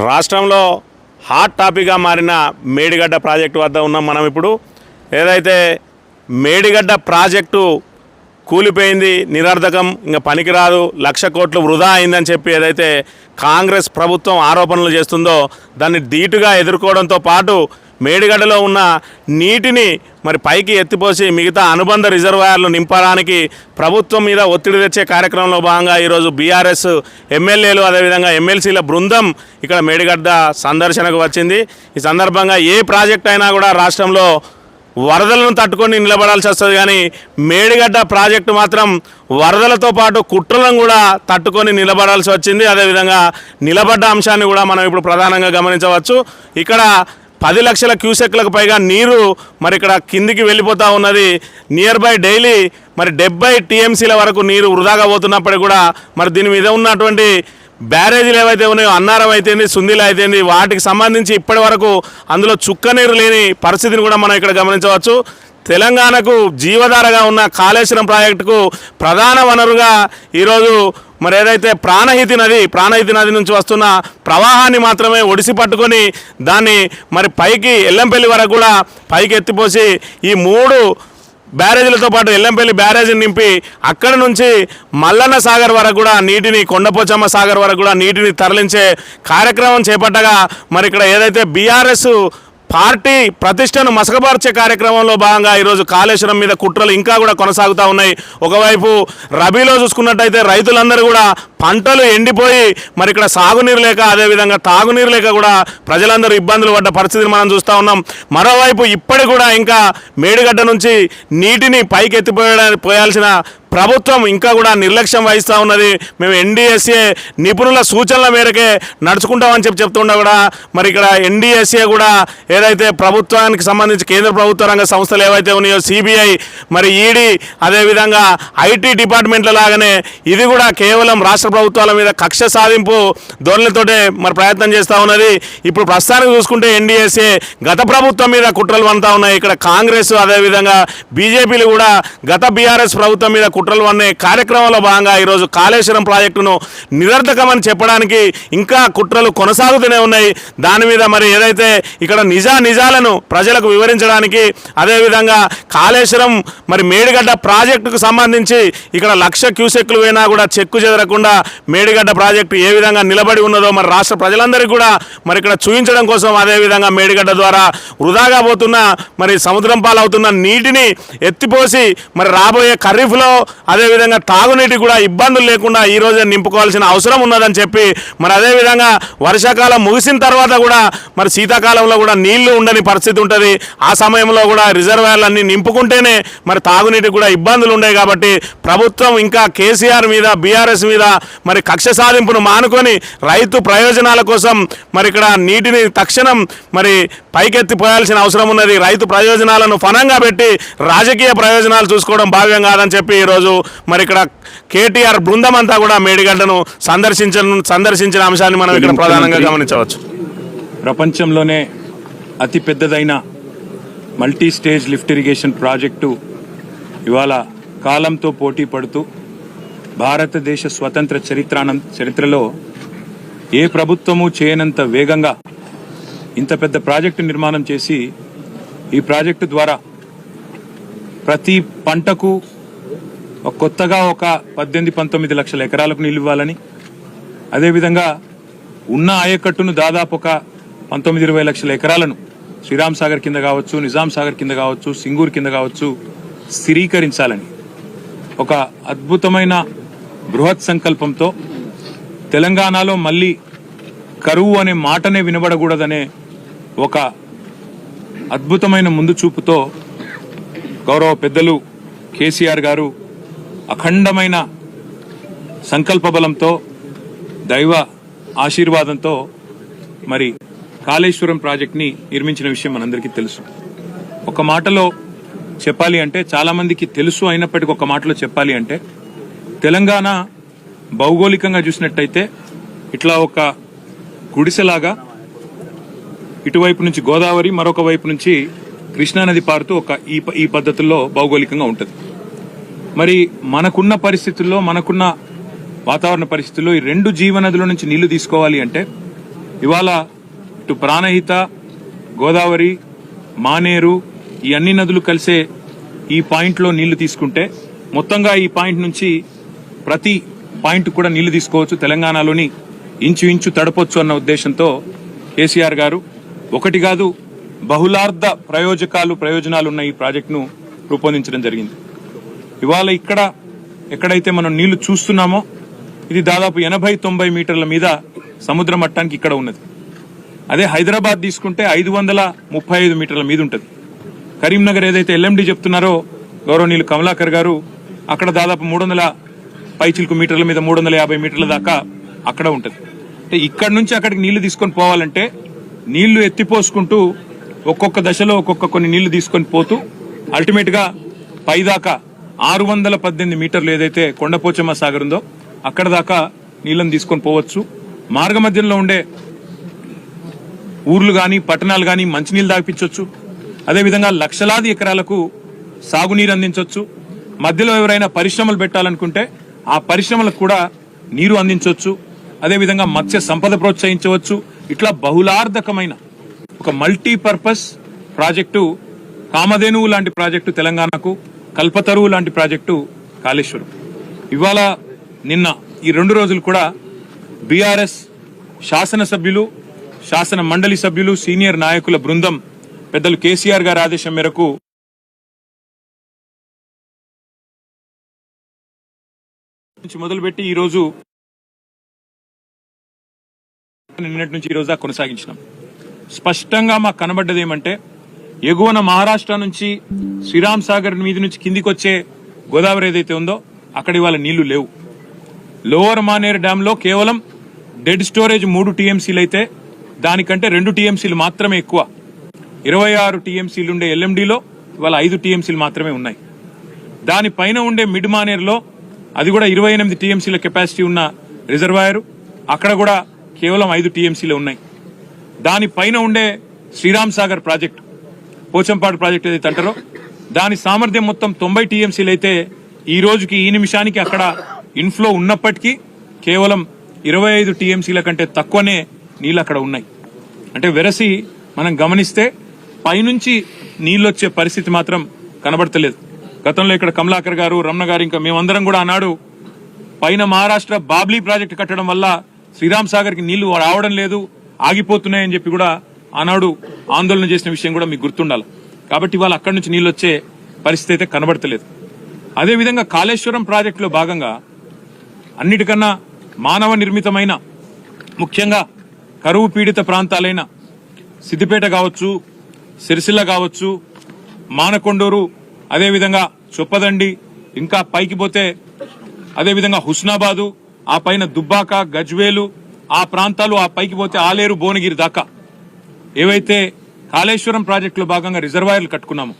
రాష్ట్రంలో హాట్ టాపిక్గా మారిన మేడిగడ్డ ప్రాజెక్టు వద్ద ఉన్నాం మనం ఇప్పుడు. ఏదైతే మేడిగడ్డ ప్రాజెక్టు కూలిపోయింది, నిరర్ధకం, ఇంకా పనికిరాదు, 1,00,000 కోట్లు వృధా అయిందని చెప్పి ఏదైతే కాంగ్రెస్ ప్రభుత్వం ఆరోపణలు చేస్తుందో దాన్ని ధీటుగా ఎదుర్కోవడంతో పాటు మేడిగడ్డలో ఉన్న నీటిని మరి పైకి ఎత్తిపోసి మిగతా అనుబంధ రిజర్వాయర్లు నింపడానికి ప్రభుత్వం మీద ఒత్తిడి తెచ్చే కార్యక్రమంలో భాగంగా ఈరోజు బీఆర్ఎస్ ఎమ్మెల్యేలు అదేవిధంగా ఎమ్మెల్సీల బృందం ఇక్కడ మేడిగడ్డ సందర్శనకు వచ్చింది. ఈ సందర్భంగా ఏ ప్రాజెక్ట్ అయినా కూడా రాష్ట్రంలో వరదలను తట్టుకొని నిలబడాల్సి వస్తుంది, కానీ మేడిగడ్డ ప్రాజెక్టు మాత్రం వరదలతో పాటు కుట్రలను కూడా తట్టుకొని నిలబడాల్సి వచ్చింది. అదేవిధంగా నిలబడ్డ అంశాన్ని కూడా మనం ఇప్పుడు ప్రధానంగా గమనించవచ్చు. ఇక్కడ 10 లక్షల క్యూసెక్లకు పైగా నీరు మరి ఇక్కడ కిందికి వెళ్ళిపోతూ ఉన్నది. నియర్ బై డైలీ మరి 70 టీఎంసీల వరకు నీరు వృధాగా పోతున్నప్పటికీ కూడా మరి దీని మీద ఉన్నటువంటి బ్యారేజీలు ఏవైతే ఉన్నాయో, అన్నారం అయితేంది, సుందీలు అయితేంది, వాటికి సంబంధించి ఇప్పటి వరకు అందులో చుక్క నీరు లేని పరిస్థితిని కూడా మనం ఇక్కడ గమనించవచ్చు. తెలంగాణకు జీవధారగా ఉన్న కాళేశ్వరం ప్రాజెక్టుకు ప్రధాన వనరుగా ఈరోజు మరి ఏదైతే ప్రాణహితి నది నుంచి వస్తున్న ప్రవాహాన్ని మాత్రమే ఒడిసి పట్టుకొని దాన్ని మరి పైకి ఎల్లంపల్లి వరకు కూడా పైకి ఎత్తిపోసి ఈ 3 బ్యారేజీలతో పాటు ఎల్లంపల్లి బ్యారేజీని నింపి అక్కడి నుంచి మల్లన్న సాగర్ వరకు కూడా నీటిని, కొండపోచమ్మ సాగర్ వరకు కూడా నీటిని తరలించే కార్యక్రమం చేపట్టగా మరి ఇక్కడ ఏదైతే బీఆర్ఎస్ పార్టీ ప్రతిష్టను మసకబార్చే కార్యక్రమంలో భాగంగా ఈరోజు కాళేశ్వరం మీద కుట్రలు ఇంకా కూడా కొనసాగుతూ ఉన్నాయి. ఒకవైపు రబీలో చూసుకున్నట్టయితే రైతులందరూ కూడా పంటలు ఎండిపోయి మరి ఇక్కడ సాగునీరు లేక అదేవిధంగా తాగునీరు లేక కూడా ప్రజలందరూ ఇబ్బందులు పడ్డ పరిస్థితిని మనం చూస్తూ ఉన్నాం. మరోవైపు ఇప్పటికి కూడా ఇంకా మేడిగడ్డ నుంచి నీటిని పైకి పోయాల్సిన ప్రభుత్వం ఇంకా కూడా నిర్లక్ష్యం వహిస్తూ ఉన్నది. మేము ఎన్డీఎస్ఏ నిపుణుల సూచనల మేరకే నడుచుకుంటామని చెప్తుండా కూడా మరి ఇక్కడ ఎన్డీఎస్ఏ కూడా ఏదైతే ప్రభుత్వానికి సంబంధించి కేంద్ర ప్రభుత్వ రంగ సంస్థలు ఏవైతే ఉన్నాయో, సిబిఐ, మరి ఈడీ, అదేవిధంగా ఐటీ డిపార్ట్మెంట్ల లాగానే ఇది కూడా కేవలం రాష్ట్ర ప్రభుత్వాల మీద కక్ష సాధింపు ధోరణితోటే మరి ప్రయత్నం చేస్తూ ఉన్నది. ఇప్పుడు ప్రస్తుతానికి చూసుకుంటే ఎన్డీఎస్ఏ గత ప్రభుత్వం మీద కుట్రలు వంతా ఉన్నాయి. ఇక్కడ కాంగ్రెస్ అదేవిధంగా బీజేపీలు కూడా గత బీఆర్ఎస్ ప్రభుత్వం మీద కుట్రలు అనే కార్యక్రమంలో భాగంగా ఈరోజు కాళేశ్వరం ప్రాజెక్టును నిరర్ధకమని చెప్పడానికి ఇంకా కుట్రలు కొనసాగుతూనే ఉన్నాయి. దాని మీద మరి ఏదైతే ఇక్కడ నిజాలను ప్రజలకు వివరించడానికి అదేవిధంగా కాళేశ్వరం మరి మేడిగడ్డ ప్రాజెక్టుకు సంబంధించి ఇక్కడ 1,00,000 క్యూసెక్లు పోయినా కూడా చెక్కు చెదరకుండా మేడిగడ్డ ప్రాజెక్టు ఏ విధంగా నిలబడి ఉన్నదో మరి రాష్ట్ర ప్రజలందరికీ కూడా మరి ఇక్కడ చూపించడం కోసం అదేవిధంగా మేడిగడ్డ ద్వారా వృధాగా పోతున్న మరి సముద్రం పాలవుతున్న నీటిని ఎత్తిపోసి మరి రాబోయే ఖరీఫ్లో అదేవిధంగా తాగునీటి కూడా ఇబ్బందులు లేకుండా ఈరోజే నింపుకోవాల్సిన అవసరం ఉన్నదని చెప్పి మరి అదేవిధంగా వర్షాకాలం ముగిసిన తర్వాత కూడా మరి శీతాకాలంలో కూడా నీళ్లు ఉండని పరిస్థితి ఉంటుంది. ఆ సమయంలో కూడా రిజర్వాయర్లన్నీ నింపుకుంటేనే మరి తాగునీటి కూడా ఇబ్బందులు ఉన్నాయి. కాబట్టి ప్రభుత్వం ఇంకా కేసీఆర్ మీద బీఆర్ఎస్ మీద మరి కక్ష సాధింపును మానుకొని రైతు ప్రయోజనాల కోసం మరి ఇక్కడ నీటిని తక్షణం మరి పైకెత్తి పోయాల్సిన అవసరం ఉన్నది. రైతు ప్రయోజనాలను ఫనంగా పెట్టి రాజకీయ ప్రయోజనాలు చూసుకోవడం భావ్యం కాదని చెప్పి ఈరోజు మరి ఇక్కడ కేటీఆర్ బృందం అంతా కూడా మేడిగడ్డను సందర్శించిన అంశాన్ని మనం ఇక్కడ ప్రధానంగా గమనించవచ్చు. ప్రపంచంలోనే అతి పెద్దదైన multi stage lift irrigation project ఇవాళ కాలంతో పోటీ పడుతూ భారతదేశ స్వతంత్ర చరిత్రలో ఏ ప్రభుత్వము చేయనంత వేగంగా ఇంత పెద్ద ప్రాజెక్టు నిర్మాణం చేసి ఈ ప్రాజెక్టు ద్వారా ప్రతి పంటకు కొత్తగా ఒక 18-19 లక్షల ఎకరాలకు నీళ్ళు ఇవ్వాలని, అదేవిధంగా ఉన్న ఆయకట్టును దాదాపు ఒక 19-20 లక్షల ఎకరాలను శ్రీరామ్ సాగర్ కింద కావచ్చు, నిజాం సాగర్ కింద కావచ్చు, సింగూర్ కింద కావచ్చు స్థిరీకరించాలని ఒక అద్భుతమైన బృహత్ సంకల్పంతో తెలంగాణలో మళ్ళీ కరువు అనే మాటనే వినబడకూడదనే ఒక అద్భుతమైన ముందు చూపుతో గౌరవ పెద్దలు కేసీఆర్ గారు అఖండమైన సంకల్ప బలంతో దైవ ఆశీర్వాదంతో మరి కాళేశ్వరం ప్రాజెక్ట్ని నిర్మించిన విషయం మనందరికీ తెలుసు. ఒక మాటలో చెప్పాలి అంటే, చాలా మందికి తెలుసు అయినప్పటికీ ఒక మాటలో చెప్పాలి అంటే, తెలంగాణ భౌగోళికంగా చూసినట్టయితే ఇట్లా ఒక గుడిసెలాగా ఇటువైపు నుంచి గోదావరి, మరొక వైపు నుంచి కృష్ణానది పారుతూ ఒక ఈ పద్ధతుల్లో భౌగోళికంగా ఉంటుంది. మరి మనకున్న పరిస్థితుల్లో, మనకున్న వాతావరణ పరిస్థితుల్లో ఈ 2 జీవనదుల నుంచి నీళ్లు తీసుకోవాలి అంటే ఇవాళ ఇటు ప్రాణహిత, గోదావరి, మానేరు ఈ అన్ని నదులు కలిసే ఈ పాయింట్లో నీళ్లు తీసుకుంటే మొత్తంగా ఈ పాయింట్ నుంచి ప్రతి పాయింట్ కూడా నీళ్లు తీసుకోవచ్చు, తెలంగాణలోని ఇంచు తడపొచ్చు అన్న ఉద్దేశంతో కేసీఆర్ గారు ఒకటి కాదు బహుళార్థ ప్రయోజనాలు ఉన్న ఈ ప్రాజెక్టును రూపొందించడం జరిగింది. ఇవాళ ఎక్కడైతే మనం నీళ్లు చూస్తున్నామో ఇది దాదాపు 80-90 మీటర్ల మీద సముద్ర మట్టానికి ఇక్కడ ఉన్నది. అదే హైదరాబాద్ తీసుకుంటే 535 మీటర్ల మీద ఉంటుంది. కరీంనగర్ ఏదైతే ఎల్ఎండి చెప్తున్నారో గౌరవనీయులు కమలాకర్ గారు, అక్కడ దాదాపు 300 పైచిల్కు మీటర్ల మీద 350 మీటర్ల దాకా అక్కడ ఉంటుంది. అంటే ఇక్కడ నుంచి అక్కడికి నీళ్లు తీసుకొని పోవాలంటే నీళ్లు ఎత్తిపోసుకుంటూ ఒక్కొక్క దశలో కొన్ని నీళ్లు తీసుకొని పోతూ అల్టిమేట్ గా పైదాకా 618 మీటర్లు ఏదైతే కొండపోచమ్మ సాగర్ ఉందో అక్కడ దాకా నీళ్లను తీసుకొని పోవచ్చు. మార్గ మధ్యంలో ఉండే ఊర్లు గాని పట్టణాలు గాని మంచినీళ్లు తాగిపించవచ్చు. అదేవిధంగా లక్షలాది ఎకరాలకు సాగునీరు అందించవచ్చు. మధ్యలో ఎవరైనా పరిశ్రమలు పెట్టాలనుకుంటే ఆ పరిశ్రమలకు కూడా నీరు అందించవచ్చు. అదేవిధంగా మత్స్య సంపద ప్రోత్సహించవచ్చు. ఇట్లా బహుళార్థకమైన ఒక మల్టీపర్పస్ ప్రాజెక్టు కామధేనువు లాంటి ప్రాజెక్టు తెలంగాణకు, కల్పతరువు లాంటి ప్రాజెక్టు కాళేశ్వరం. ఇవాళ నిన్న ఈ 2 రోజులు కూడా బీఆర్ఎస్ శాసనసభ్యులు, శాసన మండలి సభ్యులు, సీనియర్ నాయకుల బృందం పెద్దలు కేసీఆర్ గారి ఆదేశం మేరకు మొదలుపెట్టి ఈ రోజు నిన్నటి నుంచి ఈ రోజు కొనసాగించినాం. స్పష్టంగా మాకు కనబడ్డది ఏమంటే ఎగువన మహారాష్ట్ర నుంచి శ్రీరామ్ సాగర్ మీద నుంచి కిందికి వచ్చే గోదావరి ఏదైతే ఉందో అక్కడ ఇవాళ నీళ్లు లేవు. లోవర్ మానేర్ డ్యామ్ లో కేవలం డెడ్ స్టోరేజ్ 3 టీఎంసీలు అయితే దానికంటే 2 టీఎంసీలు మాత్రమే ఎక్కువ. 26 టీఎంసీలు ఉండే ఎల్ఎండిలో ఇవాళ 5 టీఎంసీలు మాత్రమే ఉన్నాయి. దానిపైన ఉండే మిడ్ మానేర్లో అది కూడా 28 టీఎంసీల కెపాసిటీ ఉన్న రిజర్వాయర్, అక్కడ కూడా కేవలం 5 టీఎంసీలు ఉన్నాయి. దానిపైన ఉండే శ్రీరామ్ సాగర్ ప్రాజెక్టు, పోచంపాడు ప్రాజెక్టు ఏదైతే అంటారో దాని సామర్థ్యం మొత్తం 90 టీఎంసీలు అయితే ఈ రోజుకి ఈ నిమిషానికి అక్కడ ఇన్ఫ్లో ఉన్నప్పటికీ కేవలం 25 టీఎంసీల కంటే తక్కువనే నీళ్లు అక్కడ ఉన్నాయి. అంటే వెరసి మనం గమనిస్తే పైనుంచి నీళ్లు వచ్చే పరిస్థితి మాత్రం కనబడతలేదు. గతంలో ఇక్కడ కమలాకర్ గారు, రమణ గారు, ఇంకా మేమందరం కూడా అన్నాడు పైన మహారాష్ట్ర బాబ్లీ ప్రాజెక్టు కట్టడం వల్ల శ్రీరామ్ సాగర్ కి నీళ్లు రావడం లేదు, ఆగిపోతున్నాయని చెప్పి కూడా ఆనాడు ఆందోళన చేసిన విషయం కూడా మీకు గుర్తుండాలి. కాబట్టి ఇవాళ అక్కడి నుంచి నీళ్లు వచ్చే పరిస్థితి అయితే కనబడతలేదు. అదేవిధంగా కాళేశ్వరం ప్రాజెక్టులో భాగంగా అన్నిటికన్నా మానవ నిర్మితమైన, ముఖ్యంగా కరువు పీడిత ప్రాంతాలైన సిద్దిపేట కావచ్చు, సిరిసిల్ల కావచ్చు, మానకొండూరు, అదేవిధంగా చొప్పదండి, ఇంకా పైకి పోతే అదేవిధంగా హుస్నాబాదు, ఆ పైన దుబ్బాక, గజ్వేలు, ఆ ప్రాంతాలు, ఆ పైకి పోతే ఆలేరు, భువనగిరి దాకా ఏవైతే కాళేశ్వరం ప్రాజెక్టులో భాగంగా రిజర్వాయర్లు కట్టుకున్నాము,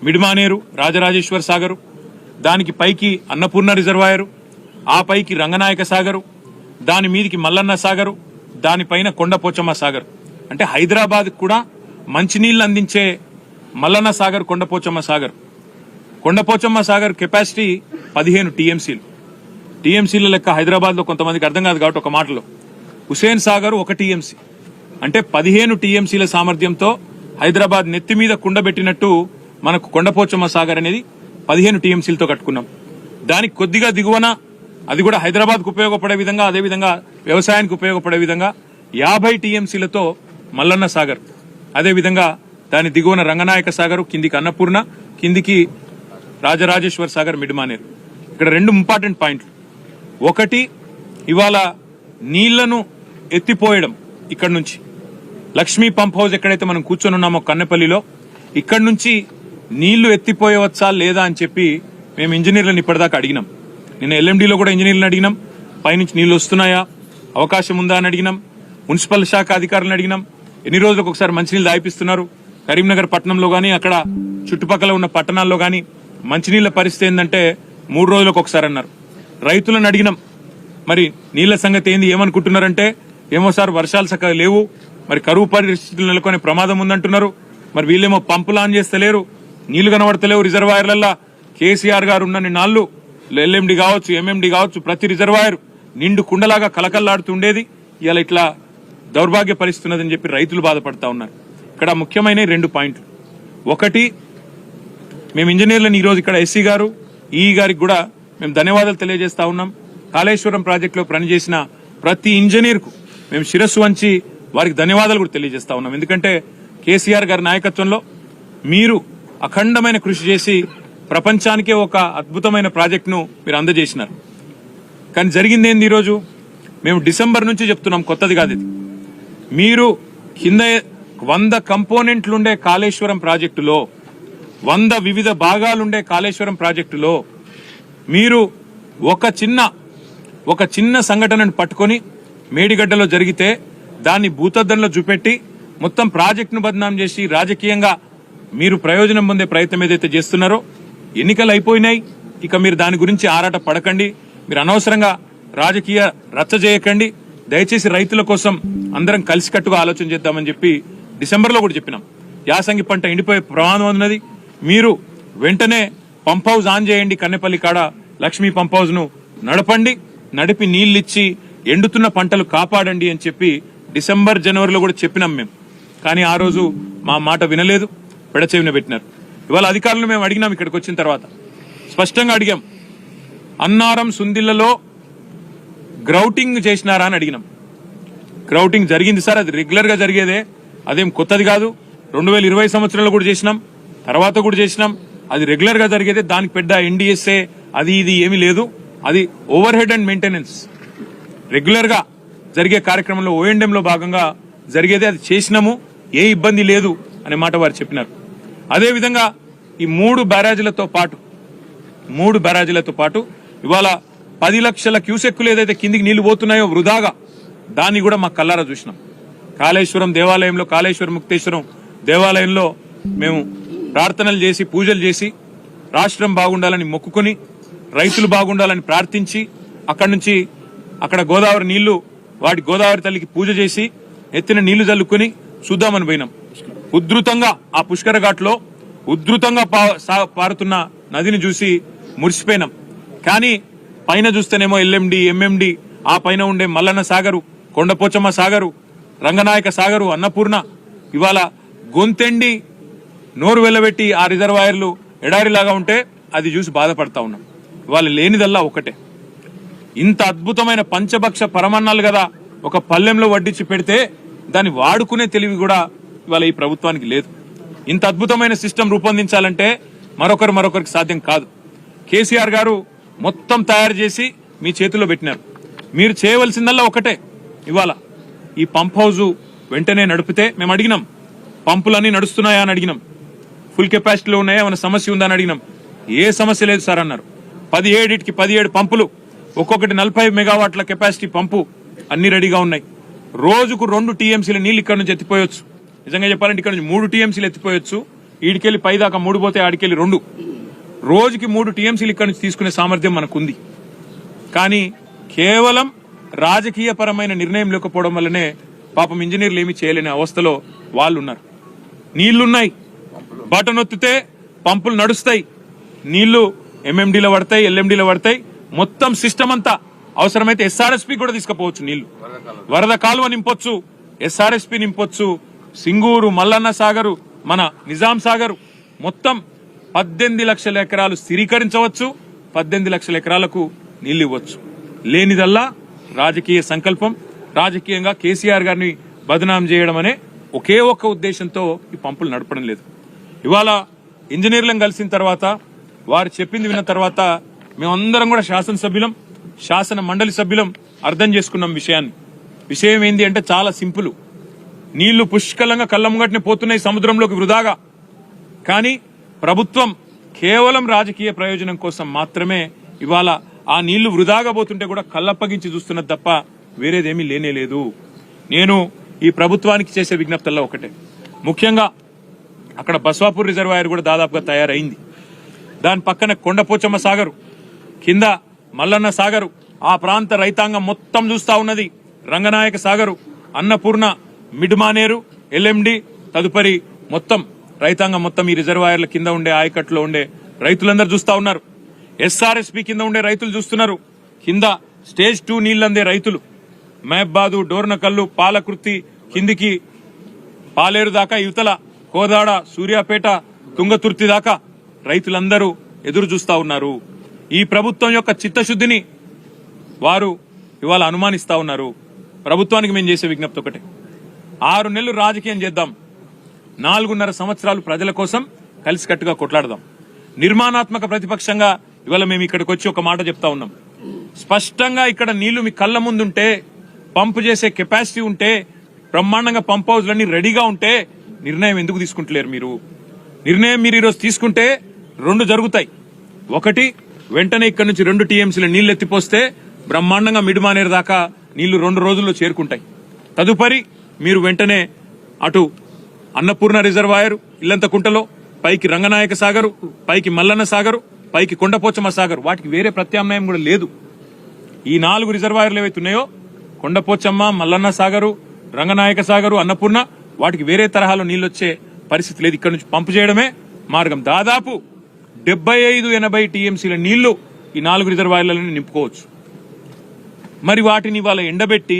మిడ్మానేరు, రాజరాజేశ్వర సాగరు, దానికి పైకి అన్నపూర్ణ రిజర్వాయరు, ఆ పైకి రంగనాయక సాగరు, దాని మీదికి మల్లన్న సాగరు, దానిపైన కొండపోచమ్మ సాగర్. అంటే హైదరాబాద్ కూడా మంచినీళ్లు అందించే మల్లన్న సాగర్, కొండపోచమ్మ సాగర్ కెపాసిటీ 15 టీఎంసీలు. టీఎంసీల లెక్క హైదరాబాద్ లో కొంతమందికి అర్థం కాదు కాబట్టి ఒక మాటలో హుసేన్ సాగర్ 1 టీఎంసీ. అంటే 15 టీఎంసీల సామర్థ్యంతో హైదరాబాద్ నెత్తి మీద కుండబెట్టినట్టు మనకు కొండపోచమ్మ సాగర్ అనేది 15 టీఎంసీలతో కట్టుకున్నాం. దానికి కొద్దిగా దిగువన, అది కూడా హైదరాబాద్ కు ఉపయోగపడే విధంగా, అదేవిధంగా వ్యవసాయానికి ఉపయోగపడే విధంగా 50 టీఎంసీలతో మల్లన్న సాగర్, అదేవిధంగా దాని దిగువన రంగనాయక సాగర్, కిందికి అన్నపూర్ణ, కిందికి రాజరాజేశ్వర సాగర్, మిడ్మానేరు. ఇక్కడ 2 ఇంపార్టెంట్ పాయింట్లు. ఒకటి, ఇవాళ నీళ్లను ఎత్తిపోయడం ఇక్కడ నుంచి లక్ష్మీ పంప్ హౌస్ ఎక్కడైతే మనం కూర్చొని ఉన్నామో కన్నెపల్లిలో, ఇక్కడ నుంచి నీళ్లు ఎత్తిపోయవచ్చా లేదా అని చెప్పి మేము ఇంజనీర్లను ఇప్పటిదాకా అడిగినాం. నిన్న ఎల్ఎండిలో కూడా ఇంజనీర్లను అడిగినాం, పైనుంచి నీళ్లు వస్తున్నాయా, అవకాశం ఉందా అని అడిగినాం. మున్సిపల్ శాఖ అధికారులను అడిగినాం, ఎన్ని రోజులకు ఒకసారి మంచినీళ్ళు దాయిపిస్తున్నారు. కరీంనగర్ పట్టణంలో గానీ, అక్కడ చుట్టుపక్కల ఉన్న పట్టణాల్లో గానీ మంచినీళ్ల పరిస్థితి ఏంటంటే 3 రోజులకు ఒకసారి అన్నారు. రైతులను అడిగినాం, మరి నీళ్ల సంగతి ఏంది, ఏమనుకుంటున్నారంటే ఏమో సార్ వర్షాలు చక్కగా లేవు, మరి కరువు పరిస్థితులు నెలకొనే ప్రమాదం ఉందంటున్నారు. మరి వీళ్ళేమో పంపులు ఆన్ చేస్తలేరు, నీళ్లు కనబడతలేవు రిజర్వాయర్లల్లా. కేసీఆర్ గారు ఉన్న నాళ్లు ఎల్ఎండి కావచ్చు, ఎంఎండి కావచ్చు, ప్రతి రిజర్వాయర్ నిండు కుండలాగా కలకల్లాడుతుండేది. ఇలా ఇట్లా దౌర్భాగ్యపరిస్తున్నదని చెప్పి రైతులు బాధపడతా ఉన్నారు. ఇక్కడ ముఖ్యమైన 2 పాయింట్లు. ఒకటి, మేము ఇంజనీర్లను ఈరోజు ఇక్కడ ఎస్సీ గారు ఈ గారికి కూడా మేము ధన్యవాదాలు తెలియజేస్తా ఉన్నాం. కాళేశ్వరం ప్రాజెక్టులో పనిచేసిన ప్రతి ఇంజనీర్కు మేము శిరస్సు వంచి వారికి ధన్యవాదాలు కూడా తెలియజేస్తా ఉన్నాం. ఎందుకంటే కేసీఆర్ గారి నాయకత్వంలో మీరు అఖండమైన కృషి చేసి ప్రపంచానికే ఒక అద్భుతమైన ప్రాజెక్టును మీరు అందజేసినారు. కానీ జరిగింది ఏంది? ఈరోజు మేము డిసెంబర్ నుంచి చెప్తున్నాం, కొత్తది కాదు ఇది. మీరు కింద 100 కంపోనెంట్లుండే కాళేశ్వరం ప్రాజెక్టులో, 100 వివిధ భాగాలుండే కాళేశ్వరం ప్రాజెక్టులో మీరు ఒక చిన్న సంఘటనను పట్టుకొని మేడిగడ్డలో జరిగితే దాన్ని భూతద్దంలో చూపెట్టి మొత్తం ప్రాజెక్టును బదనాం చేసి రాజకీయంగా మీరు ప్రయోజనం పొందే ప్రయత్నం ఏదైతే చేస్తున్నారో, ఎన్నికలు అయిపోయినాయి, ఇక మీరు దాని గురించి ఆరాట పడకండి, మీరు అనవసరంగా రాజకీయ రచ్చ చేయకండి, దయచేసి రైతుల కోసం అందరం కలిసికట్టుగా ఆలోచన చేద్దామని చెప్పి డిసెంబర్లో కూడా చెప్పినాం. యాసంగి పంట ఎండిపోయే ప్రమాదం ఉన్నది, మీరు వెంటనే పంప్ హౌస్ ఆన్ చేయండి, కన్నెపల్లి కాడ లక్ష్మీ పంప్ హౌస్ ను నడపండి, నడిపి నీళ్లిచ్చి ఎండుతున్న పంటలు కాపాడండి అని చెప్పి డిసెంబర్ జనవరిలో కూడా చెప్పినాం మేము. కానీ ఆ రోజు మా మాట వినలేదు, పెడచెవిన పెట్టినారు. ఇవాళ అధికారులు మేము అడిగినాం, ఇక్కడికి వచ్చిన తర్వాత స్పష్టంగా అడిగాం, అన్నారం సుందిళ్లలో గ్రౌటింగ్ చేసినారా అని అడిగినాం. గ్రౌటింగ్ జరిగింది సార్, అది రెగ్యులర్ గా జరిగేదే, అదేం కొత్తది కాదు. 2020 సంవత్సరంలో కూడా చేసినాం, తర్వాత కూడా చేసినాం, అది రెగ్యులర్ గా జరిగేదే. దానికి పెద్ద ఎన్డీఎస్ఏ అది ఇది ఏమీ లేదు, అది over head and maintenance regular గా జరిగే కార్యక్రమంలో ONDM లో భాగంగా జరిగేదే, అది చేసినాము, ఏ ఇబ్బంది లేదు అనే మాట వారు చెప్పినారు. అదేవిధంగా ఈ 3 బ్యారేజీలతో పాటు ఇవాళ 10 లక్షల క్యూసెక్కులు ఏదైతే కిందికి నీళ్లు పోతున్నాయో వృధాగా, దాన్ని కూడా మా కల్లారా చూసినాం. కాళేశ్వరం దేవాలయంలో, కాళేశ్వరం ముక్తేశ్వరం దేవాలయంలో మేము ప్రార్థనలు చేసి పూజలు చేసి రాష్ట్రం బాగుండాలని మొక్కుకొని రైతులు బాగుండాలని ప్రార్థించి అక్కడి నుంచి అక్కడ గోదావరి నీళ్లు, వాటి గోదావరి తల్లికి పూజ చేసి ఎత్తిన నీళ్లు చల్లుకొని చూద్దామని పోయినాం. ఉధృతంగా ఆ పుష్కర ఘాట్లో ఉధృతంగా పారుతున్న నదిని చూసి మురిసిపోయినాం. కానీ పైన చూస్తేనేమో LMD, MMD, ఆ పైన ఉండే మల్లన్న సాగరు, కొండపోచమ్మ సాగరు, రంగనాయక సాగరు, అన్నపూర్ణ ఇవాళ గొంతెండి నోరు వెళ్లబెట్టి ఆ రిజర్వాయర్లు ఎడారిలాగా ఉంటే అది చూసి బాధపడతా ఉన్నాం. ఇవాళ లేనిదల్లా ఒకటే, ఇంత అద్భుతమైన పంచభక్ష పరమన్నాలు కదా ఒక పల్లెంలో వడ్డించి పెడితే దాన్ని వాడుకునే తెలివి కూడా ఇవాళ ఈ ప్రభుత్వానికి లేదు. ఇంత అద్భుతమైన సిస్టమ్ రూపొందించాలంటే మరొకరికి సాధ్యం కాదు. కేసీఆర్ గారు మొత్తం తయారు చేసి మీ చేతిలో పెట్టినారు. మీరు చేయవలసిందల్లా ఒకటే, ఇవాళ ఈ పంప్ హౌజ్ వెంటనే నడిపితే, మేము అడిగినాం పంపులన్నీ నడుస్తున్నాయా అని అడిగినాం, ఫుల్ కెపాసిటీలో ఉన్నాయా, ఏమైనా సమస్య ఉందా అని అడిగినాం. ఏ సమస్య లేదు సార్ అన్నారు. 17 పంపులు, ఒక్కొక్కటి 40 మెగావాట్ల కెపాసిటీ పంపు, అన్ని రెడీగా ఉన్నాయి. రోజుకు 2 TMCల నీళ్లు ఇక్కడ నుంచి ఎత్తిపోయొచ్చు. నిజంగా చెప్పాలంటే ఇక్కడ నుంచి 3 TMCలు ఎత్తిపోయొచ్చు. ఈడికెళ్ళి పైదాకా 3 పోతే ఆడికెళ్ళి 2, రోజుకి 3 TMCలు ఇక్కడ నుంచి తీసుకునే సామర్థ్యం మనకుంది. కానీ కేవలం రాజకీయపరమైన నిర్ణయం లేకపోవడం వల్లనే పాపం ఇంజనీర్లు ఏమీ చేయలేని అవస్థలో వాళ్ళు ఉన్నారు. నీళ్లున్నాయి, బటన్ ఒత్తితే పంపులు నడుస్తాయి, నీళ్లు MMDలో పడతాయి, LMDలో పడతాయి, మొత్తం సిస్టమ్ అంతా. అవసరమైతే SRSP కూడా తీసుకుపోవచ్చు, నీళ్లు వరద కాలువ నింపొచ్చు, SRSP నింపొచ్చు, సింగూరు, మల్లన్న సాగరు, మన నిజాం సాగరు మొత్తం 18 లక్షల ఎకరాలు స్థిరీకరించవచ్చు, 18 లక్షల ఎకరాలకు నీళ్లు ఇవ్వచ్చు. లేనిదల్లా రాజకీయ సంకల్పం, రాజకీయంగా కేసీఆర్ గారిని బదనాం చేయడం అనే ఒకే ఒక్క ఉద్దేశంతో ఈ పంపులు నడపడం లేదు. ఇవాళ ఇంజనీర్లను కలిసిన తర్వాత, వారు చెప్పింది విన్న తర్వాత మేమందరం కూడా శాసనసభ్యులం, శాసన మండలి సభ్యులం అర్థం చేసుకున్నాం విషయాన్ని. విషయం ఏంది అంటే చాలా సింపుల్. నీళ్లు పుష్కలంగా కళ్ళముగట్నే పోతున్నాయి సముద్రంలోకి వృధాగా. కానీ ప్రభుత్వం కేవలం రాజకీయ ప్రయోజనం కోసం మాత్రమే ఇవాళ ఆ నీళ్లు వృధాగా పోతుంటే కూడా కళ్ళప్పగించి చూస్తున్నది తప్ప వేరేదేమీ లేనేలేదు. నేను ఈ ప్రభుత్వానికి చేసే విజ్ఞప్తుల్లో ఒకటే, ముఖ్యంగా అక్కడ బస్వాపూర్ రిజర్వాయర్ కూడా దాదాపుగా తయారైంది. దాని పక్కన కొండపోచమ్మ సాగరు, కింద మల్లన్న సాగరు, ఆ ప్రాంత రైతాంగం మొత్తం చూస్తా ఉన్నది. రంగనాయక సాగరు, అన్నపూర్ణ, మిడ్మానేరు, LMD తదుపరి మొత్తం రైతాంగం మొత్తం ఈ రిజర్వాయర్ల కింద ఉండే ఆయకట్లో ఉండే రైతులందరూ చూస్తా ఉన్నారు. SRSP కింద ఉండే రైతులు చూస్తున్నారు. కింద స్టేజ్ 2 నీళ్లందే రైతులు మహబాదు, డోర్నకల్లు, పాలకుర్తి కిందికి పాలేరు దాకా, యువతల కోదాడ, సూర్యాపేట, తుంగతుర్తి దాకా రైతులందరూ ఎదురు చూస్తా ఉన్నారు. ఈ ప్రభుత్వం యొక్క చిత్తశుద్ధిని వారు ఇవాళ అనుమానిస్తా ఉన్నారు. ప్రభుత్వానికి మేము చేసే విజ్ఞప్తి ఒకటే, 6 నెలలు రాజకీయం చేద్దాం, 4.5 సంవత్సరాలు ప్రజల కోసం కలిసికట్టుగా కొట్లాడదాం. నిర్మాణాత్మక ప్రతిపక్షంగా ఇవాళ మేము ఇక్కడికి వచ్చి ఒక మాట చెప్తా ఉన్నాం. స్పష్టంగా ఇక్కడ నీళ్లు మీ కళ్ళ ముందుంటే, పంపు చేసే కెపాసిటీ ఉంటే, బ్రహ్మాండంగా పంప్ హౌస్లన్నీ రెడీగా ఉంటే నిర్ణయం ఎందుకు తీసుకుంటలేరు మీరు? నిర్ణయం మీరు ఈరోజు తీసుకుంటే 2 జరుగుతాయి. ఒకటి, వెంటనే ఇక్కడ నుంచి 2 టీఎంసీల నీళ్లు ఎత్తిపోస్తే బ్రహ్మాండంగా మిడిమానేరు దాకా నీళ్లు 2 రోజుల్లో చేరుకుంటాయి. తదుపరి మీరు వెంటనే అటు అన్నపూర్ణ రిజర్వాయర్, ఇల్లంతకుంటలో పైకి రంగనాయక సాగరు, పైకి మల్లన్న సాగరు, పైకి కొండపోచమ్మ సాగర్, వాటికి వేరే ప్రత్యామ్నాయం కూడా లేదు. ఈ 4 రిజర్వాయర్లు ఏవైతే ఉన్నాయో, కొండపోచమ్మ, మల్లన్న సాగరు, రంగనాయక సాగరు, అన్నపూర్ణ, వాటికి వేరే తరహాలో నీళ్ళు వచ్చే పరిస్థితి లేదు. ఇక్కడ నుంచి పంపు చేయడమే మార్గం. దాదాపు 75-80 టీఎంసీల నీళ్లు ఈ 4 రిజర్వాయర్లను నింపుకోవచ్చు. మరి వాటిని వాళ్ళ ఎండబెట్టి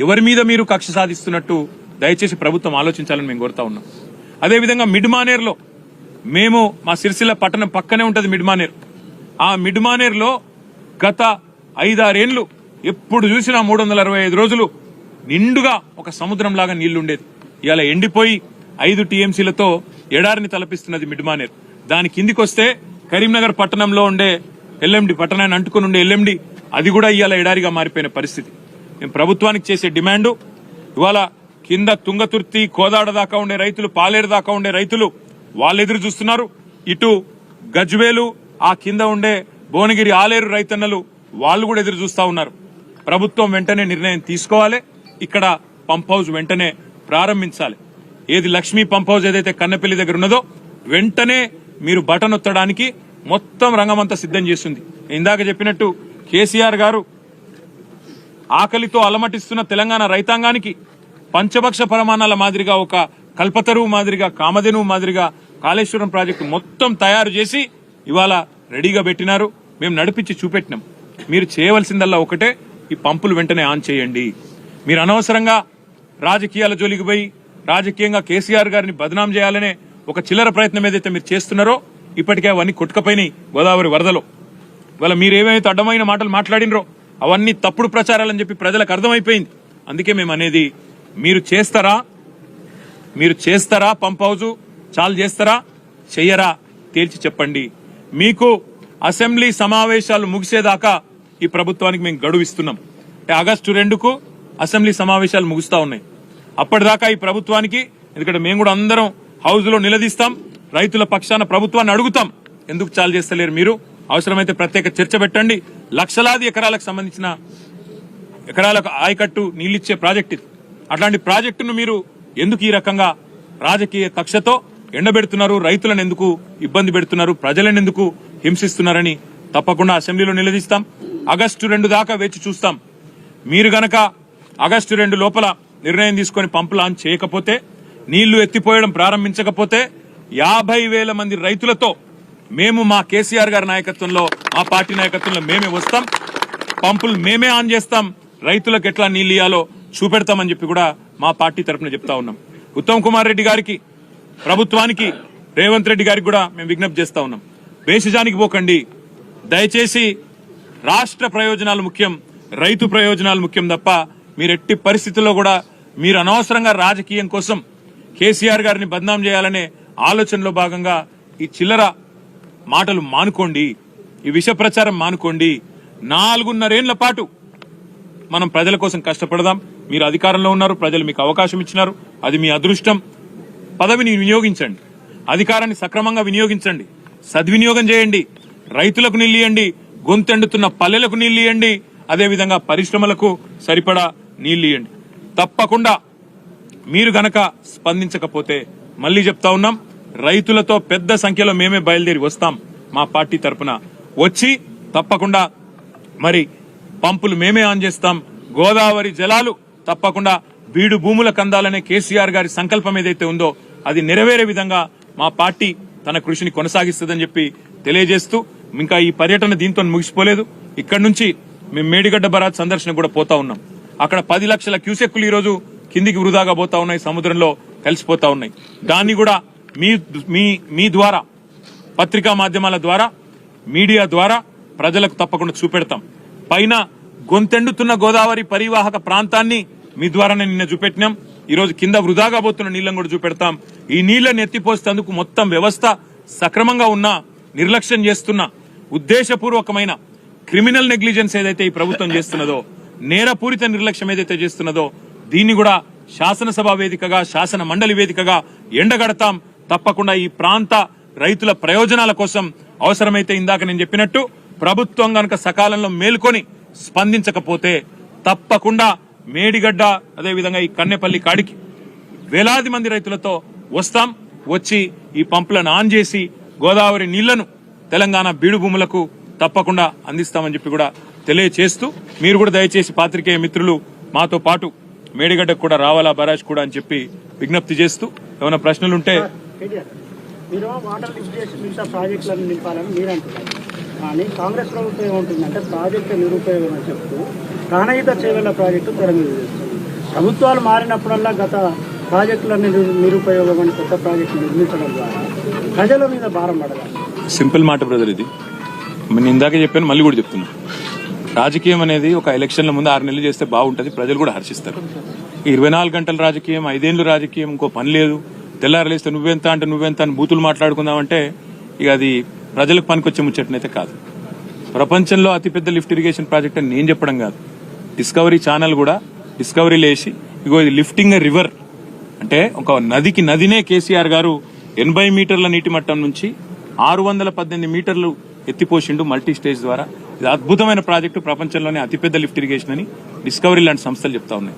ఎవరి మీద మీరు కక్ష సాధిస్తున్నట్టు దయచేసి ప్రభుత్వం ఆలోచించాలని మేము కోరుతా ఉన్నాం. అదేవిధంగా మిడ్మానేర్లో మేము, మా సిరిసిల్ల పట్టణం పక్కనే ఉంటుంది మిడ్మానేర్. ఆ మిడ్మానేర్లో గత 5-6 ఏళ్లు ఎప్పుడు చూసినా 365 రోజులు నిండుగా ఒక సముద్రం లాగా నీళ్లుండేది. ఇవాళ ఎండిపోయి 5 టీఎంసీలతో ఎడారిని తలపిస్తున్నది మిడ్మానేర్. దాని కిందికి వస్తే కరీంనగర్ పట్టణంలో ఉండే ఎల్ఎండి, పట్టణాన్ని అంటుకుని ఉండే ఎల్ఎండి, అది కూడా ఇవాళ ఎడారిగా మారిపోయిన పరిస్థితి. మేము ప్రభుత్వానికి చేసే డిమాండు, ఇవాళ కింద తుంగతుర్తి, కోదాడ దాకా ఉండే రైతులు, పాలేరు దాకా ఉండే రైతులు వాళ్ళు ఎదురు చూస్తున్నారు. ఇటు గజ్వేలు, ఆ కింద ఉండే భువనగిరి, ఆలేరు రైతన్నలు వాళ్ళు కూడా ఎదురు చూస్తా ఉన్నారు. ప్రభుత్వం వెంటనే నిర్ణయం తీసుకోవాలి. ఇక్కడ పంప్ హౌస్ వెంటనే ప్రారంభించాలి. ఏది లక్ష్మీ పంప్ హౌస్ ఏదైతే కన్నపల్లి దగ్గర ఉన్నదో, వెంటనే మీరు బటన్ ఒత్తడానికి మొత్తం రంగమంతా సిద్ధం చేస్తుంది. ఇందాక చెప్పినట్టు కేసీఆర్ గారు ఆకలితో అలమటిస్తున్న తెలంగాణ రైతాంగానికి పంచభక్ష ప్రమాణాల మాదిరిగా, ఒక కల్పతరువు మాదిరిగా, కామధేనువు మాదిరిగా కాళేశ్వరం ప్రాజెక్టు మొత్తం తయారు చేసి ఇవాళ రెడీగా పెట్టినారు. మేము నడిపించి చూపెట్టినాం. మీరు చేయవలసిందల్లా ఒకటే, ఈ పంపులు వెంటనే ఆన్ చేయండి. మీరు అనవసరంగా రాజకీయాల జోలికి పోయి రాజకీయంగా కేసీఆర్ గారిని బదనాం చేయాలనే ఒక చిల్లర ప్రయత్నం ఏదైతే మీరు చేస్తున్నారో, ఇప్పటికే అవన్నీ కొట్టుకపోయినాయి గోదావరి వరదలో. ఇవాళ మీరేమైతే అడ్డమైన మాటలు మాట్లాడినరో అవన్నీ తప్పుడు ప్రచారాలని చెప్పి ప్రజలకు అర్థమైపోయింది. అందుకే మేము అనేది, మీరు చేస్తారా పంప్ హౌజు, చాలు చేస్తారా, చెయ్యరా, తేల్చి చెప్పండి. మీకు అసెంబ్లీ సమావేశాలు ముగిసేదాకా ఈ ప్రభుత్వానికి మేము గడువు ఇస్తున్నాం. అంటే ఆగస్టు 2కు అసెంబ్లీ సమావేశాలు ముగుస్తా ఉన్నాయి. అప్పటిదాకా ఈ ప్రభుత్వానికి, ఎందుకంటే మేము కూడా అందరం హౌజ్ లో నిలదీస్తాం, రైతుల పక్షాన ప్రభుత్వాన్ని అడుగుతాం, ఎందుకు చాలు చేస్తలేరు మీరు, అవసరమైతే ప్రత్యేక చర్చ పెట్టండి. లక్షలాది ఎకరాలకు సంబంధించిన ఎకరాలకు ఆయకట్టు నీళ్ళిచ్చే ప్రాజెక్ట్ ఇది. అట్లాంటి ప్రాజెక్టును మీరు ఎందుకు ఈ రకంగా రాజకీయ కక్షతో ఎండబెడుతున్నారు, రైతులను ఎందుకు ఇబ్బంది పెడుతున్నారు, ప్రజలను ఎందుకు హింసిస్తున్నారని తప్పకుండా అసెంబ్లీలో నిలదీస్తాం. ఆగస్టు 2 దాకా వేచి చూస్తాం. మీరు గనక ఆగస్టు 2 లోపల నిర్ణయం తీసుకుని పంపు లాంచ్ చేయకపోతే, నీళ్లు ఎత్తిపోయడం ప్రారంభించకపోతే 50,000 మంది రైతులతో మేము, మా కేసీఆర్ గారి నాయకత్వంలో, మా పార్టీ నాయకత్వంలో మేమే వస్తాం, పంపులు మేమే ఆన్ చేస్తాం, రైతులకు ఎట్లా నీళ్లు ఇయ్యాలో చూపెడతామని చెప్పి కూడా మా పార్టీ తరఫున చెప్తా ఉన్నాం. ఉత్తమ్ కుమార్ రెడ్డి గారికి, ప్రభుత్వానికి, రేవంత్ రెడ్డి గారికి కూడా మేము విజ్ఞప్తి చేస్తా ఉన్నాం. బేసిజానికి పోకండి. దయచేసి రాష్ట్ర ప్రయోజనాలు ముఖ్యం, రైతు ప్రయోజనాలు ముఖ్యం తప్ప మీరు ఎట్టి పరిస్థితుల్లో కూడా మీరు అనవసరంగా రాజకీయం కోసం కేసీఆర్ గారిని బద్నాం చేయాలనే ఆలోచనలో భాగంగా ఈ చిల్లర మాటలు మానుకోండి, ఈ విష ప్రచారం మానుకోండి. 4.5 ఏళ్ల పాటు మనం ప్రజల కోసం కష్టపడదాం. మీరు అధికారంలో ఉన్నారు, ప్రజలు మీకు అవకాశం ఇచ్చినారు, అది మీ అదృష్టం. పదవిని వినియోగించండి, అధికారాన్ని సక్రమంగా వినియోగించండి, సద్వినియోగం చేయండి. రైతులకు నీళ్లు ఇవ్వండి, గొంతెండుతున్న పల్లెలకు నీళ్లు ఇవ్వండి, అదేవిధంగా పరిశ్రమలకు సరిపడా నీళ్లు ఇవ్వండి. తప్పకుండా మీరు గనక స్పందించకపోతే, మళ్లీ చెప్తా ఉన్నాం, రైతులతో పెద్ద సంఖ్యలో మేమే బయలుదేరి వస్తాం. మా పార్టీ తరఫున వచ్చి తప్పకుండా మరి పంపులు మేమే ఆన్ చేస్తాం. గోదావరి జలాలు తప్పకుండా బీడు భూములకు అందాలనే కేసీఆర్ గారి సంకల్పం ఏదైతే ఉందో అది నెరవేరే విధంగా మా పార్టీ తన కృషిని కొనసాగిస్తుందని చెప్పి తెలియజేస్తూ, ఇంకా ఈ పర్యటన దీంతో ముగిసిపోలేదు. ఇక్కడి నుంచి మేము మేడిగడ్డ బరాజ్ సందర్శన కూడా పోతా ఉన్నాం. అక్కడ 10 లక్షల క్యూసెక్కులు ఈ రోజు కిందికి వృధాగా పోతా ఉన్నాయి, సముద్రంలో కలిసిపోతా ఉన్నాయి. దాన్ని కూడా మీ ద్వారా, పత్రికా మాధ్యమాల ద్వారా, మీడియా ద్వారా ప్రజలకు తప్పకుండా చూపెడతాం. పైన గొంతెండుతున్న గోదావరి పరివాహక ప్రాంతాన్ని మీ ద్వారానే నిన్న చూపెట్టినాం. ఈ రోజు కింద వృధాగా పోతున్న నీళ్లను కూడా చూపెడతాం. ఈ నీళ్లను ఎత్తిపోసేందుకు మొత్తం వ్యవస్థ సక్రమంగా ఉన్నా నిర్లక్ష్యం చేస్తున్న ఉద్దేశపూర్వకమైన క్రిమినల్ నెగ్లిజెన్స్ ఏదైతే ఈ ప్రభుత్వం చేస్తున్నదో, నేరపూరిత నిర్లక్ష్యం ఏదైతే చేస్తున్నదో, దీన్ని కూడా శాసనసభ వేదికగా, శాసన మండలి వేదికగా ఎండగడతాం. తప్పకుండా ఈ ప్రాంత రైతుల ప్రయోజనాల కోసం అవసరమైతే ఇందాక నేను చెప్పినట్టు ప్రభుత్వం గనక సకాలంలో మేల్కొని స్పందించకపోతే తప్పకుండా మేడిగడ్డ అదేవిధంగా ఈ కన్నెపల్లి కాడికి వేలాది మంది రైతులతో వస్తాం. వచ్చి ఈ పంపులను ఆన్ చేసి గోదావరి నీళ్లను తెలంగాణ బీడు భూములకు తప్పకుండా అందిస్తామని చెప్పి కూడా తెలియచేస్తూ, మీరు కూడా దయచేసి పాత్రికేయ మిత్రులు మాతో పాటు మేడిగడ్డకు కూడా రావాలా బరాజ్ కూడా అని చెప్పి విజ్ఞప్తి చేస్తూ, ఏమైనా ప్రశ్నలుంటే మీరు వాటర్ లిఫ్ట్ చేసి మిగతా ప్రాజెక్టులను నింపాలని మీరు అంటున్నారు. కానీ కాంగ్రెస్ ప్రభుత్వం ఏమంటుందంటే ప్రాజెక్టు నిరుపయోగం అని చెప్తూ ప్రాణహిత చేవెళ్ల ప్రాజెక్టు తెర మీద చేస్తుంది. ప్రభుత్వాలు మారినప్పుడల్లా గత ప్రాజెక్టులన్నీ నిరుపయోగం అని కొత్త ప్రాజెక్టు నిర్మించడం ద్వారా ప్రజల మీద భారం పడగాలి. సింపుల్ మాట బ్రదర్, ఇది నేను ఇందాకే చెప్పాను, మళ్ళీ కూడా చెప్తున్నా. రాజకీయం అనేది ఒక ఎలక్షన్ల ముందు 6 నెలలు చేస్తే బాగుంటుంది, ప్రజలు కూడా హర్షిస్తారు. 24 గంటల రాజకీయం, 5 ఏళ్లు రాజకీయం, ఇంకో పని లేదు, తెల్లారలేస్తే నువ్వెంత అంటే నువ్వెంత అని బూతులు మాట్లాడుకుందామంటే ఇక అది ప్రజలకు పనికొచ్చే ముచ్చటనైతే కాదు. ప్రపంచంలో అతిపెద్ద లిఫ్ట్ ఇరిగేషన్ ప్రాజెక్ట్ అని నేను చెప్పడం కాదు, డిస్కవరీ ఛానల్ కూడా డిస్కవరీలో వేసి ఇగో ఇది లిఫ్టింగ్ ఎ రివర్ అంటే ఒక నదినే కేసీఆర్ గారు 80 మీటర్ల నీటి మట్టం నుంచి 618 మీటర్లు ఎత్తిపోసిండు మల్టీ స్టేజ్ ద్వారా. ఇది అద్భుతమైన ప్రాజెక్టు, ప్రపంచంలోనే అతిపెద్ద లిఫ్ట్ ఇరిగేషన్ అని డిస్కవరీ లాంటి సంస్థలు చెప్తా ఉన్నాయి.